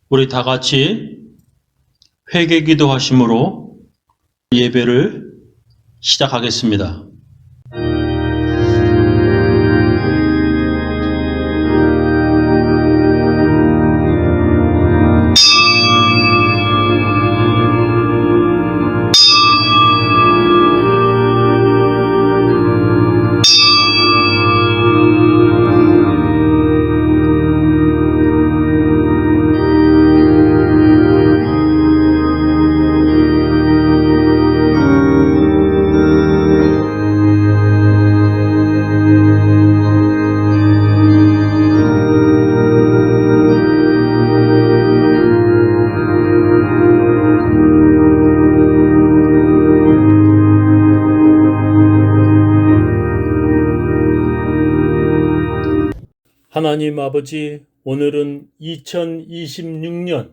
우리 다 같이 회개 기도하심으로 예배를 시작하겠습니다. 하나님 아버지, 오늘은 2026년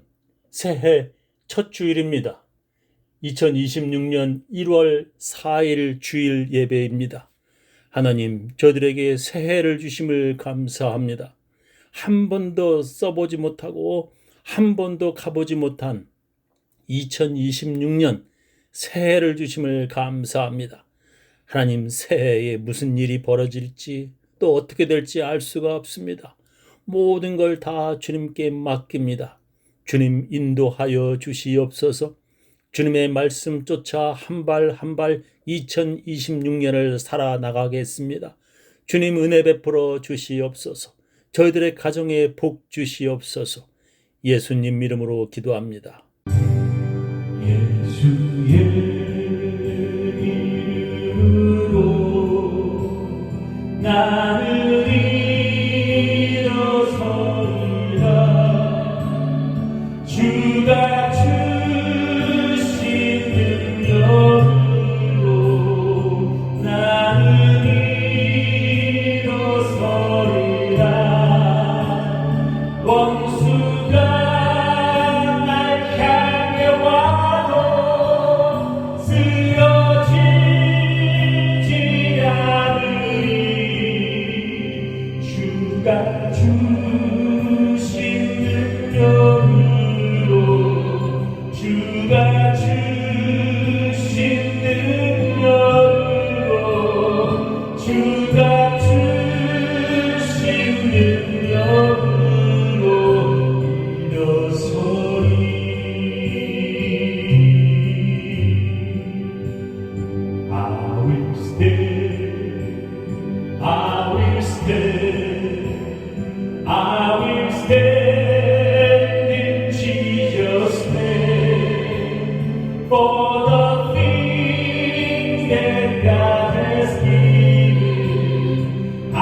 새해 첫 주일입니다. 2026년 1월 4일 주일 예배입니다. 하나님, 저들에게 새해를 주심을 감사합니다. 한 번도 써보지 못하고 한 번도 가보지 못한 2026년 새해를 주심을 감사합니다. 하나님, 새해에 무슨 일이 벌어질지 또 어떻게 될지 알 수가 없습니다. 모든 걸 다 주님께 맡깁니다. 주님 인도하여 주시옵소서. 주님의 말씀 쫓아 한 발 한 발 2026년을 살아나가겠습니다. 주님 은혜 베풀어 주시옵소서. 저희들의 가정에 복 주시옵소서. 예수님 이름으로 기도합니다. 예수의 나는 일어서리라. 주가 주신 능력으로 나는 일어서리라. 원수가 날 향해 와도 쓰러지지 않으리. 주가 주신 능력으로 주가 주신 능력으로 주가 주신 능력으로 일어서리. I will stand, I will stand, I will stand in Jesus' name for the things that God has given. I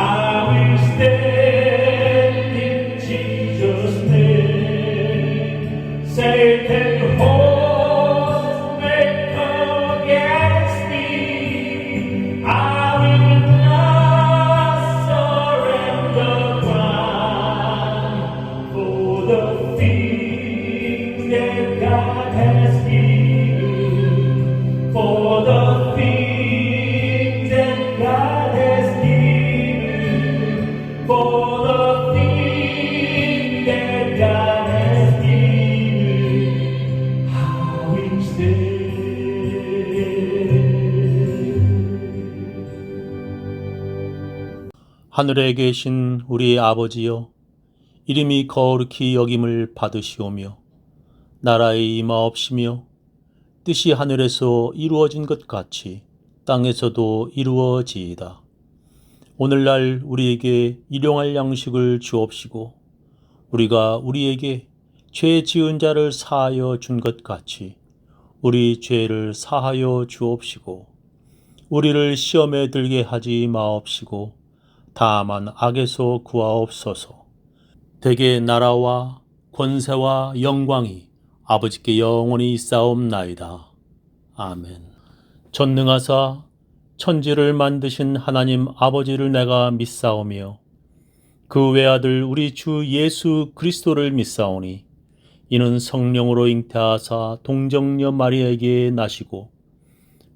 will stand in Jesus' name. Satan hosts may come against me. I will not surrender ground for the things that God has given. For the things that God has given. For the things that God has given. I will stand. 하늘에 계신 우리 아버지여, 이름이 거룩히 여김을 받으시오며 나라의 임하옵시며 뜻이 하늘에서 이루어진 것 같이 땅에서도 이루어지이다. 오늘날 우리에게 일용할 양식을 주옵시고 우리가 우리에게 죄 지은 자를 사하여 준 것 같이 우리 죄를 사하여 주옵시고 우리를 시험에 들게 하지 마옵시고 다만 악에서 구하옵소서. 대개 나라와 권세와 영광이 아버지께 영원히 있사옵나이다. 아멘. 전능하사 천지를 만드신 하나님 아버지를 내가 믿사오며 그 외아들 우리 주 예수 그리스도를 믿사오니 이는 성령으로 잉태하사 동정녀 마리아에게 나시고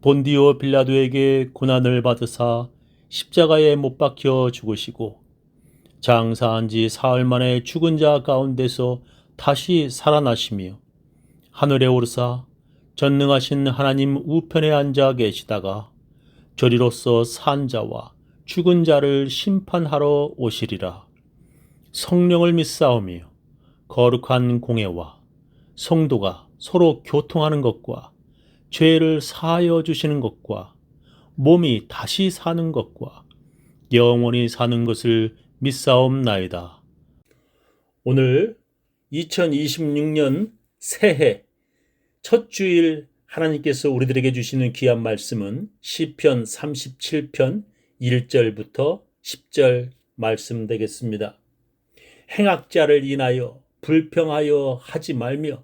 본디오 빌라도에게 고난을 받으사 십자가에 못 박혀 죽으시고 장사한 지 사흘 만에 죽은 자 가운데서 다시 살아나시며 하늘에 오르사 전능하신 하나님 우편에 앉아 계시다가 저리로서 산 자와 죽은 자를 심판하러 오시리라. 성령을 믿사오며 거룩한 공예와 성도가 서로 교통하는 것과 죄를 사하여 주시는 것과 몸이 다시 사는 것과 영원히 사는 것을 믿사옵나이다. 오늘 2026년 새해 첫 주일 하나님께서 우리들에게 주시는 귀한 말씀은 시편 37편 1절부터 10절 말씀 되겠습니다. 행악자를 인하여 불평하여 하지 말며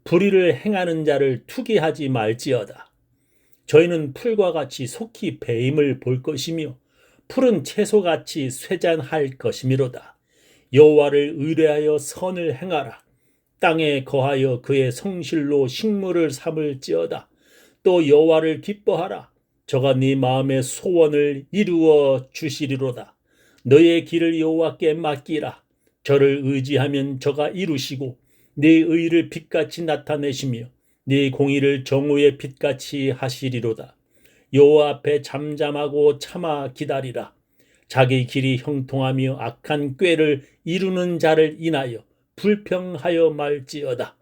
불의를 행하는 자를 투기하지 말지어다. 저희는 풀과 같이 속히 배임을 볼 것이며 푸른 채소같이 쇠잔할 것이미로다. 여호와를 의뢰하여 선을 행하라. 땅에 거하여 그의 성실로 식물을 삼을지어다. 또 여호와를 기뻐하라. 저가 네 마음의 소원을 이루어 주시리로다. 너의 길을 여호와께 맡기라. 저를 의지하면 저가 이루시고 네 의를 빛같이 나타내시며 네 공의를 정오의 빛같이 하시리로다. 여호와 앞에 잠잠하고 참아 기다리라. 자기 길이 형통하며 악한 꾀를 이루는 자를 인하여 불평하여 말지어다.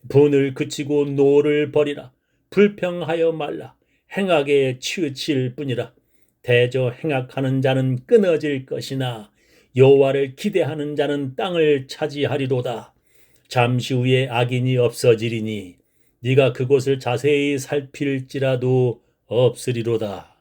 분을 그치고 노를 버리라. 불평하여 말라. 행악에 치우칠 뿐이라. 대저 행악하는 자는 끊어질 것이나 여호와를 기대하는 자는 땅을 차지하리로다. 잠시 후에 악인이 없어지리니 네가 그곳을 자세히 살필지라도 없으리로다.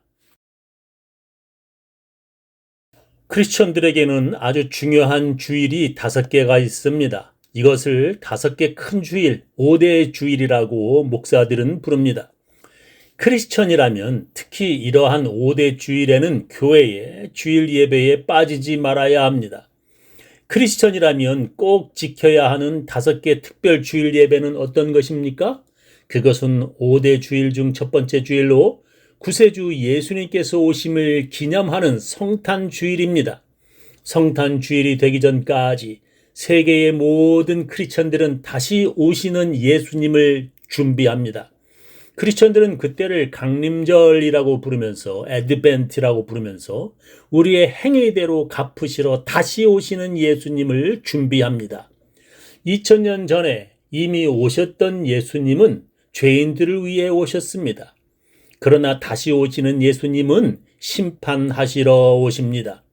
크리스천들에게는 아주 중요한 주일이 5개가 있습니다. 이것을 5개 큰 주일, 5대 주일이라고 목사들은 부릅니다. 크리스천이라면 특히 이러한 5대 주일에는 교회의 주일 예배에 빠지지 말아야 합니다. 크리스천이라면 꼭 지켜야 하는 5개 특별 주일 예배는 어떤 것입니까? 그것은 5대 주일 중 첫 번째 주일로 구세주 예수님께서 오심을 기념하는 성탄 주일입니다. 성탄 주일이 되기 전까지 세계의 모든 크리스천들은 다시 오시는 예수님을 준비합니다. 크리스천들은 그때를 강림절이라고 부르면서 애드벤트라고 부르면서 우리의 행위대로 갚으시러 다시 오시는 예수님을 준비합니다. 2000년 전에 이미 오셨던 예수님은 죄인들을 위해 오셨습니다. 그러나 다시 오시는 예수님은 심판하시러 오십니다.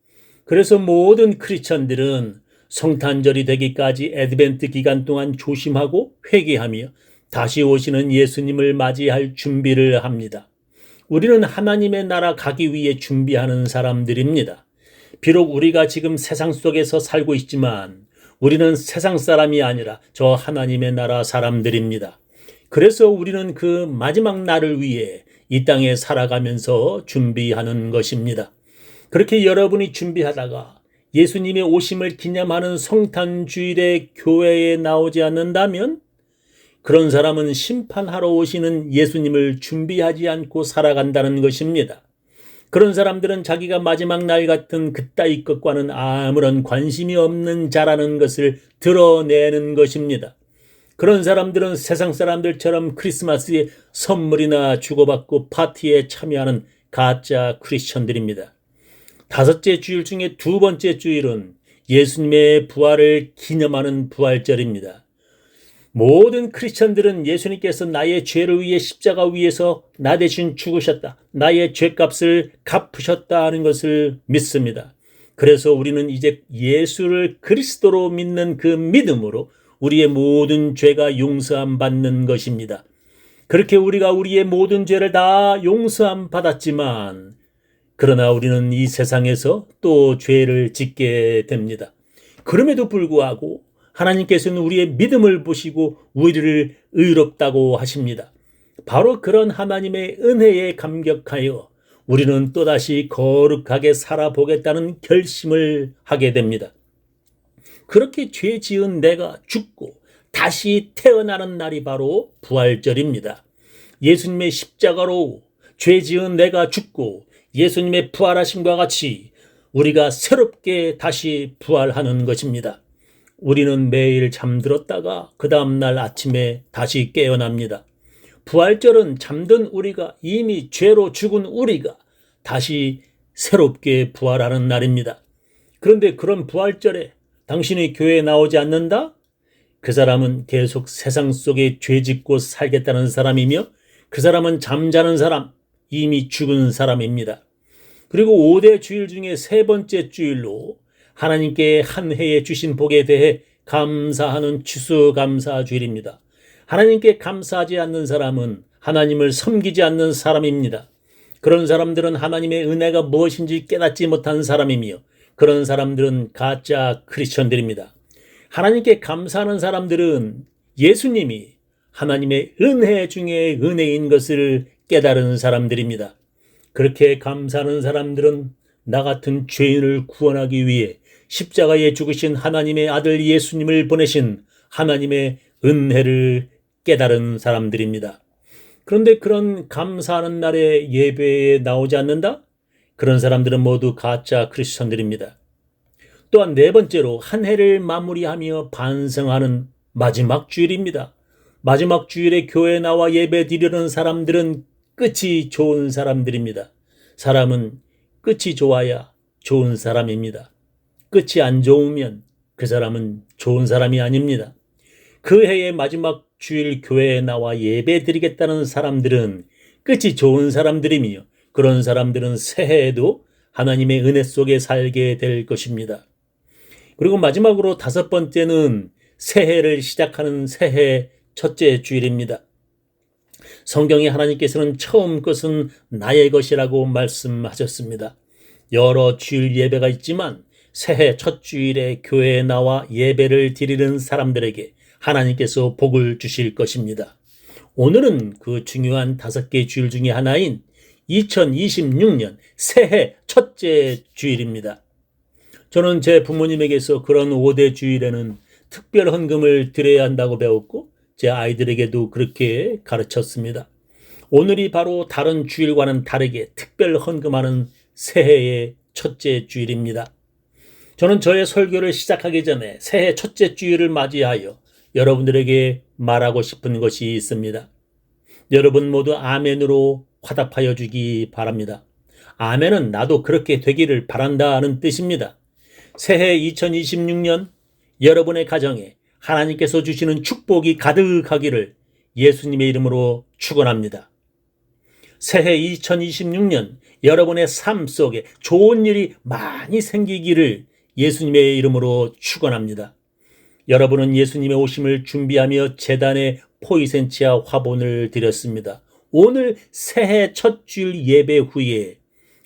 그래서 모든 크리스천들은 성탄절이 되기까지 애드벤트 기간 동안 조심하고 회개하며 다시 오시는 예수님을 맞이할 준비를 합니다. 우리는 하나님의 나라 가기 위해 준비하는 사람들입니다. 비록 우리가 지금 세상 속에서 살고 있지만 우리는 세상 사람이 아니라 저 하나님의 나라 사람들입니다. 그래서 우리는 그 마지막 날을 위해 이 땅에 살아가면서 준비하는 것입니다. 그렇게 여러분이 준비하다가 예수님의 오심을 기념하는 성탄주일에 교회에 나오지 않는다면 그런 사람은 심판하러 오시는 예수님을 준비하지 않고 살아간다는 것입니다. 그런 사람들은 자기가 마지막 날 같은 그따위 것과는 아무런 관심이 없는 자라는 것을 드러내는 것입니다. 그런 사람들은 세상 사람들처럼 크리스마스에 선물이나 주고받고 파티에 참여하는 가짜 크리스천들입니다. 5째 주일 중에 2번째 주일은 예수님의 부활을 기념하는 부활절입니다. 모든 크리스천들은 예수님께서 나의 죄를 위해 십자가 위에서 나 대신 죽으셨다. 나의 죄값을 갚으셨다 하는 것을 믿습니다. 그래서 우리는 이제 예수를 그리스도로 믿는 그 믿음으로 우리의 모든 죄가 용서함 받는 것입니다. 그렇게 우리가 우리의 모든 죄를 다 용서함 받았지만 그러나 우리는 이 세상에서 또 죄를 짓게 됩니다. 그럼에도 불구하고 하나님께서는 우리의 믿음을 보시고 우리를 의롭다고 하십니다. 바로 그런 하나님의 은혜에 감격하여 우리는 또다시 거룩하게 살아보겠다는 결심을 하게 됩니다. 그렇게 죄 지은 내가 죽고 다시 태어나는 날이 바로 부활절입니다. 예수님의 십자가로 죄 지은 내가 죽고 예수님의 부활하심과 같이 우리가 새롭게 다시 부활하는 것입니다. 우리는 매일 잠들었다가 그 다음날 아침에 다시 깨어납니다. 부활절은 잠든 우리가, 이미 죄로 죽은 우리가 다시 새롭게 부활하는 날입니다. 그런데 그런 부활절에 당신이 교회에 나오지 않는다? 그 사람은 계속 세상 속에 죄 짓고 살겠다는 사람이며, 그 사람은 잠자는 사람, 이미 죽은 사람입니다. 그리고 5대 주일 중에 세 번째 주일로 하나님께 한 해에 주신 복에 대해 감사하는 추수감사 주일입니다. 하나님께 감사하지 않는 사람은 하나님을 섬기지 않는 사람입니다. 그런 사람들은 하나님의 은혜가 무엇인지 깨닫지 못한 사람이며, 그런 사람들은 가짜 크리스천들입니다. 하나님께 감사하는 사람들은 예수님이 하나님의 은혜 중에 은혜인 것을 깨달은 사람들입니다. 그렇게 감사하는 사람들은 나 같은 죄인을 구원하기 위해 십자가에 죽으신 하나님의 아들 예수님을 보내신 하나님의 은혜를 깨달은 사람들입니다. 그런데 그런 감사하는 날에 예배에 나오지 않는다? 그런 사람들은 모두 가짜 크리스천들입니다. 또한 네 번째로 한 해를 마무리하며 반성하는 마지막 주일입니다. 마지막 주일에 교회에 나와 예배 드리는 사람들은 끝이 좋은 사람들입니다. 사람은 끝이 좋아야 좋은 사람입니다. 끝이 안 좋으면 그 사람은 좋은 사람이 아닙니다. 그 해의 마지막 주일 교회에 나와 예배 드리겠다는 사람들은 끝이 좋은 사람들이며, 그런 사람들은 새해에도 하나님의 은혜 속에 살게 될 것입니다. 그리고 마지막으로 다섯 번째는 새해를 시작하는 새해 첫째 주일입니다. 성경에 하나님께서는 처음 것은 나의 것이라고 말씀하셨습니다. 여러 주일 예배가 있지만 새해 첫 주일에 교회에 나와 예배를 드리는 사람들에게 하나님께서 복을 주실 것입니다. 오늘은 그 중요한 5개 주일 중에 하나인 2026년 새해 첫째 주일입니다. 저는 제 부모님에게서 그런 5대 주일에는 특별 헌금을 드려야 한다고 배웠고, 제 아이들에게도 그렇게 가르쳤습니다. 오늘이 바로 다른 주일과는 다르게 특별 헌금하는 새해의 첫째 주일입니다. 저는 저의 설교를 시작하기 전에 새해 첫째 주일을 맞이하여 여러분들에게 말하고 싶은 것이 있습니다. 여러분 모두 아멘으로 화답하여 주기 바랍니다. 아멘은 나도 그렇게 되기를 바란다는 뜻입니다. 새해 2026년 여러분의 가정에 하나님께서 주시는 축복이 가득하기를 예수님의 이름으로 축원합니다. 새해 2026년 여러분의 삶 속에 좋은 일이 많이 생기기를 예수님의 이름으로 축원합니다. 여러분은 예수님의 오심을 준비하며 제단에 포이센치아 화본을 드렸습니다. 오늘 새해 첫 주일 예배 후에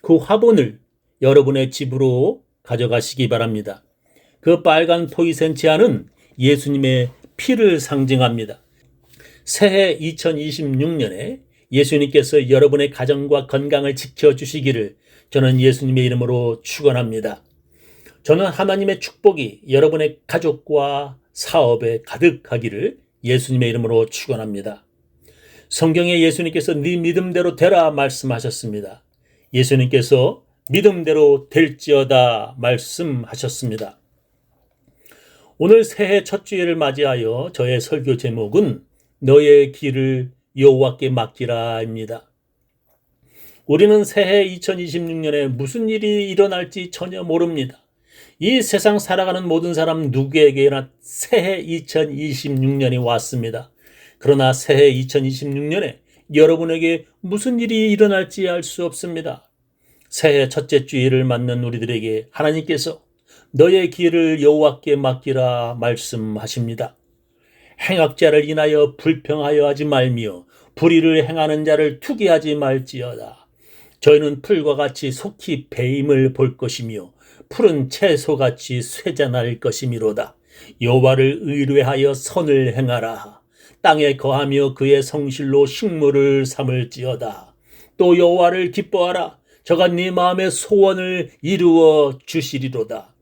그 화본을 여러분의 집으로 가져가시기 바랍니다. 그 빨간 포이센치아는 예수님의 피를 상징합니다. 새해 2026년에 예수님께서 여러분의 가정과 건강을 지켜주시기를 저는 예수님의 이름으로 축원합니다. 저는 하나님의 축복이 여러분의 가족과 사업에 가득하기를 예수님의 이름으로 축원합니다. 성경에 예수님께서 네 믿음대로 되라 말씀하셨습니다. 예수님께서 믿음대로 될지어다 말씀하셨습니다. 오늘 새해 첫 주일을 맞이하여 저의 설교 제목은 너의 길을 여호와께 맡기라입니다. 우리는 새해 2026년에 무슨 일이 일어날지 전혀 모릅니다. 이 세상 살아가는 모든 사람 누구에게나 새해 2026년이 왔습니다. 그러나 새해 2026년에 여러분에게 무슨 일이 일어날지 알 수 없습니다. 새해 첫째 주일을 맞는 우리들에게 하나님께서 너의 길을 여호와께 맡기라 말씀하십니다. 행악자를 인하여 불평하여 하지 말며 불의를 행하는 자를 투기하지 말지어다. 저희는 풀과 같이 속히 배임을 볼 것이며 푸른 채소같이 쇠잔할 것이미로다. 여호와를 의뢰하여 선을 행하라. 땅에 거하며 그의 성실로 식물을 삼을지어다. 또 여호와를 기뻐하라. 저가 네 마음의 소원을 이루어 주시리로다.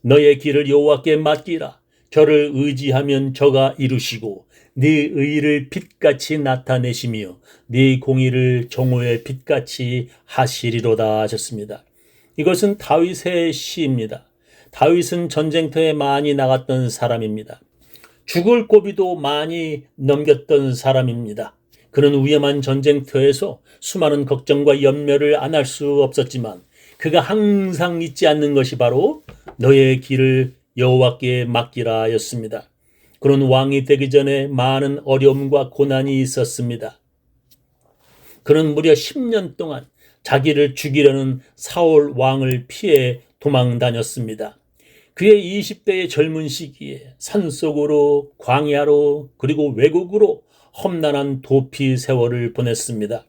너의 길을 여호와께 맡기라. 저를 의지하면 저가 이루시고 네 의를 빛같이 나타내시며 네 공의를 정오의 빛같이 하시리로다 하셨습니다. 이것은 다윗의 시입니다. 다윗은 전쟁터에 많이 나갔던 사람입니다. 죽을 고비도 많이 넘겼던 사람입니다. 그는 위험한 전쟁터에서 수많은 걱정과 염려를 안 할 수 없었지만 그가 항상 잊지 않는 것이 바로 너의 길을 여호와께 맡기라 였습니다. 그는 왕이 되기 전에 많은 어려움과 고난이 있었습니다. 그는 무려 10년 동안 자기를 죽이려는 사울 왕을 피해 도망 다녔습니다. 그의 20대의 젊은 시기에 산속으로, 광야로, 그리고 외국으로 험난한 도피 세월을 보냈습니다.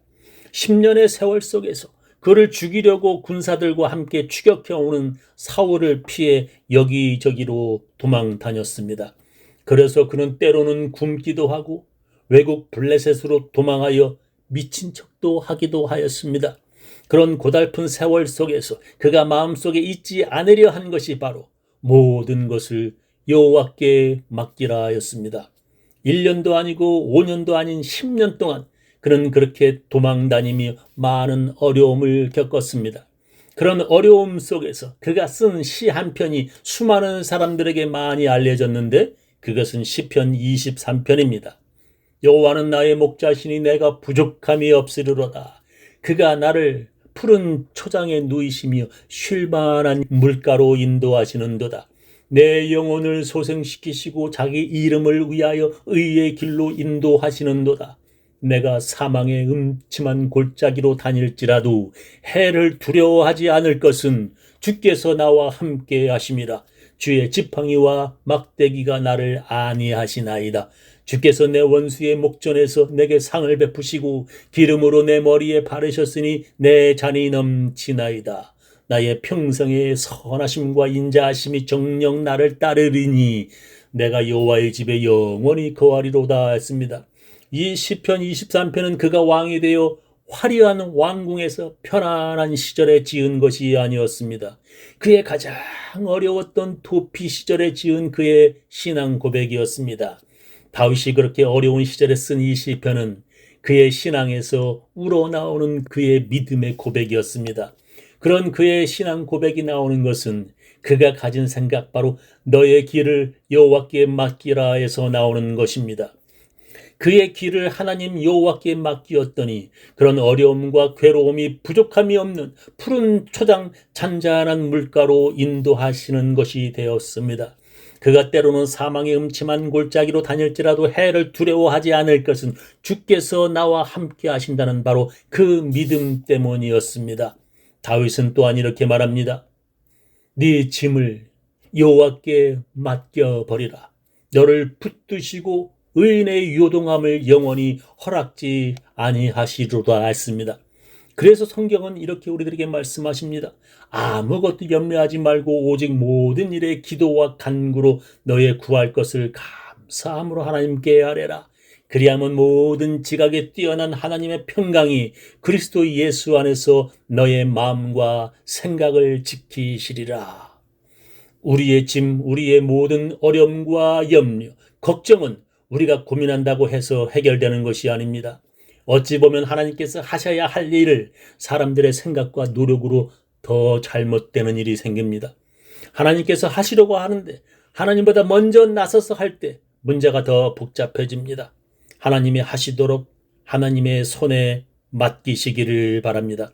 10년의 세월 속에서 그를 죽이려고 군사들과 함께 추격해오는 사울을 피해 여기저기로 도망 다녔습니다. 그래서 그는 때로는 굶기도 하고 외국 블레셋으로 도망하여 미친 척도 하기도 하였습니다. 그런 고달픈 세월 속에서 그가 마음속에 잊지 않으려 한 것이 바로 모든 것을 여호와께 맡기라 하였습니다. 1년도 아니고 5년도 아닌 10년 동안 그는 그렇게 도망다니며 많은 어려움을 겪었습니다. 그런 어려움 속에서 그가 쓴 시 한 편이 수많은 사람들에게 많이 알려졌는데 그것은 시편 23편입니다. 여호와는 나의 목자시니 내가 부족함이 없으리로다. 그가 나를 푸른 초장에 누이시며 쉴만한 물가로 인도하시는도다. 내 영혼을 소생시키시고 자기 이름을 위하여 의의 길로 인도하시는도다. 내가 사망의 음침한 골짜기로 다닐지라도 해를 두려워하지 않을 것은 주께서 나와 함께 하심이라. 주의 지팡이와 막대기가 나를 안위하시나이다. 주께서 내 원수의 목전에서 내게 상을 베푸시고 기름으로 내 머리에 바르셨으니 내 잔이 넘치나이다. 나의 평생의 선하심과 인자하심이 정녕 나를 따르리니 내가 여호와의 집에 영원히 거하리로다 했습니다. 이 시편 23편은 그가 왕이 되어 화려한 왕궁에서 편안한 시절에 지은 것이 아니었습니다. 그의 가장 어려웠던 도피 시절에 지은 그의 신앙 고백이었습니다. 다윗이 그렇게 어려운 시절에 쓴 이 시편은 그의 신앙에서 우러나오는 그의 믿음의 고백이었습니다. 그런 그의 신앙 고백이 나오는 것은 그가 가진 생각, 바로 너의 길을 여호와께 맡기라 해서 나오는 것입니다. 그의 길을 하나님 여호와께 맡기었더니 그런 어려움과 괴로움이 부족함이 없는 푸른 초장 잔잔한 물가로 인도하시는 것이 되었습니다. 그가 때로는 사망의 음침한 골짜기로 다닐지라도 해를 두려워하지 않을 것은 주께서 나와 함께 하신다는 바로 그 믿음 때문이었습니다. 다윗은 또한 이렇게 말합니다. 네 짐을 여호와께 맡겨버리라. 너를 붙드시고 의인의 요동함을 영원히 허락지 아니하시리로다 했습니다. 그래서 성경은 이렇게 우리들에게 말씀하십니다. 아무것도 염려하지 말고 오직 모든 일에 기도와 간구로 너의 구할 것을 감사함으로 하나님께 아뢰라. 그리하면 모든 지각에 뛰어난 하나님의 평강이 그리스도 예수 안에서 너의 마음과 생각을 지키시리라. 우리의 짐, 우리의 모든 어려움과 염려, 걱정은 우리가 고민한다고 해서 해결되는 것이 아닙니다. 어찌 보면 하나님께서 하셔야 할 일을 사람들의 생각과 노력으로 더 잘못되는 일이 생깁니다. 하나님께서 하시려고 하는데 하나님보다 먼저 나서서 할 때 문제가 더 복잡해집니다. 하나님이 하시도록 하나님의 손에 맡기시기를 바랍니다.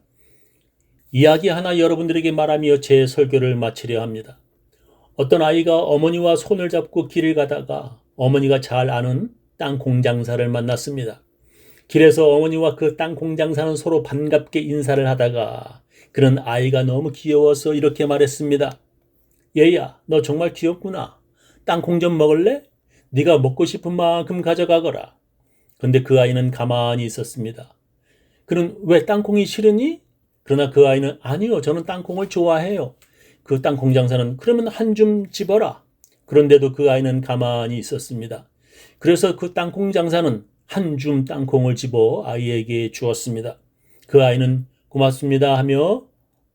이야기 하나 여러분들에게 말하며 제 설교를 마치려 합니다. 어떤 아이가 어머니와 손을 잡고 길을 가다가 어머니가 잘 아는 땅 공장사를 만났습니다. 길에서 어머니와 그 땅 공장사는 서로 반갑게 인사를 하다가 그런 아이가 너무 귀여워서 이렇게 말했습니다. 얘야, 너 정말 귀엽구나. 땅콩 좀 먹을래? 네가 먹고 싶은 만큼 가져가거라. 근데 그 아이는 가만히 있었습니다. 그는 왜 땅콩이 싫으니? 그러나 그 아이는 아니요, 저는 땅콩을 좋아해요. 그 땅 공장사는 그러면 한 줌 집어라. 그런데도 그 아이는 가만히 있었습니다. 그래서 그 땅콩 장사는 한 줌 땅콩을 집어 아이에게 주었습니다. 그 아이는 고맙습니다 하며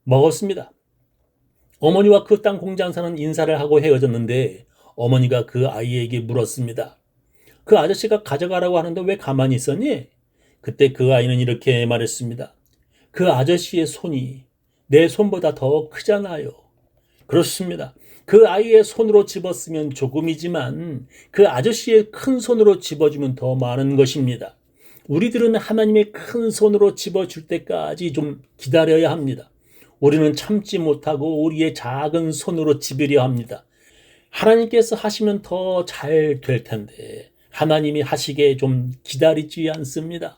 먹었습니다. 어머니와 그 땅콩 장사는 인사를 하고 헤어졌는데 어머니가 그 아이에게 물었습니다. 그 아저씨가 가져가라고 하는데 왜 가만히 있었니? 그때 그 아이는 이렇게 말했습니다. 그 아저씨의 손이 내 손보다 더 크잖아요. 그렇습니다. 그 아이의 손으로 집었으면 조금이지만 그 아저씨의 큰 손으로 집어주면 더 많은 것입니다. 우리들은 하나님의 큰 손으로 집어줄 때까지 좀 기다려야 합니다. 우리는 참지 못하고 우리의 작은 손으로 집으려 합니다. 하나님께서 하시면 더 잘 될 텐데 하나님이 하시게 좀 기다리지 않습니다.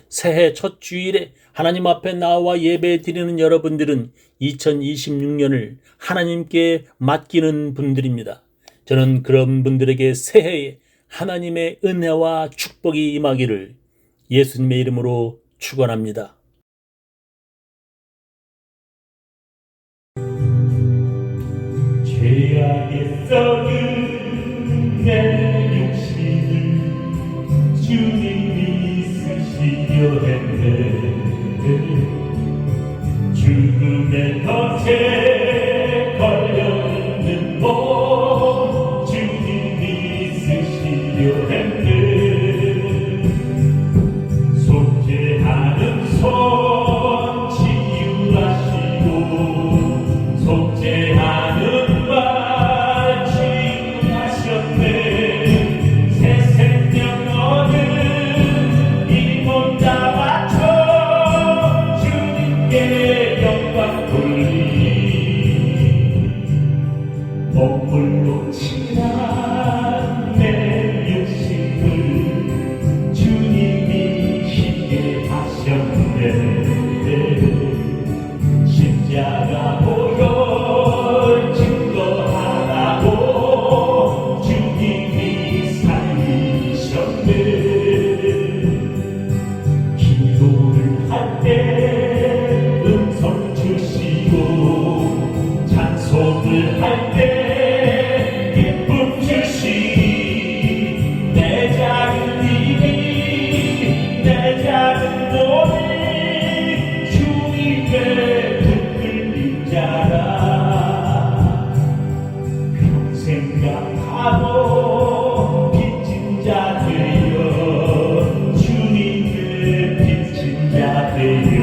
새해 첫 주일에 하나님 앞에 나와 예배 드리는 여러분들은 2026년을 하나님께 맡기는 분들입니다. 저는 그런 분들에게 새해에 하나님의 은혜와 축복이 임하기를 예수님의 이름으로 축원합니다. 죄악에 썩은 내 욕심을 주님이 쓰시려 했네. 죽음의 덫에 걸려있는 몸 주님이 쓰시려 했네. 속죄하는 손 치유하시고 속죄하는 발 치유하셨네. 새 생명 얻은 이 몸 다 바쳐 주님께 영광 돌리니 먹물로 칠한 내 욕심을 주님이 희게 하셨네. 십자가 보혈 증거하라고 주님이 살리셨네. 기도를 할 때 음성 주시고 찬송을 할 때 기쁨 주시니 내 작은 힘이 내 작은 몸이 주님의 붙들린 자라. 평생 강하고 빚진 자 되어 주님의 빚진 자 되어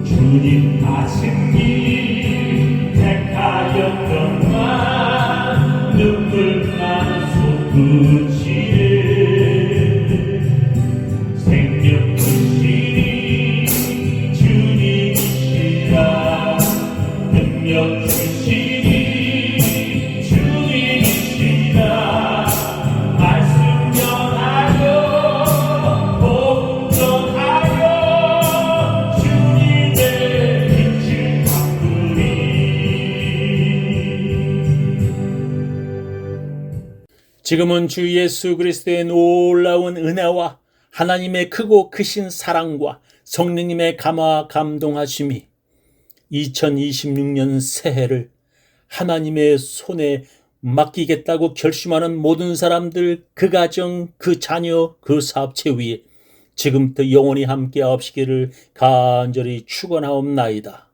주님 가신 길 택하였건만 눈물만 솟구치네. 생명 주시니 주님이시라. 능력 주시니 주님이시라. 말씀 전하여 복음 전하여 주님의 빛을 바꾸리. 지금은 주 예수 그리스도의 놀라운 은혜와 하나님의 크고 크신 사랑과 성령님의 감화 감동하심이 2026년 새해를 하나님의 손에 맡기겠다고 결심하는 모든 사람들, 그 가정, 그 자녀, 그 사업체 위에 지금부터 영원히 함께 하옵시기를 간절히 축원하옵나이다.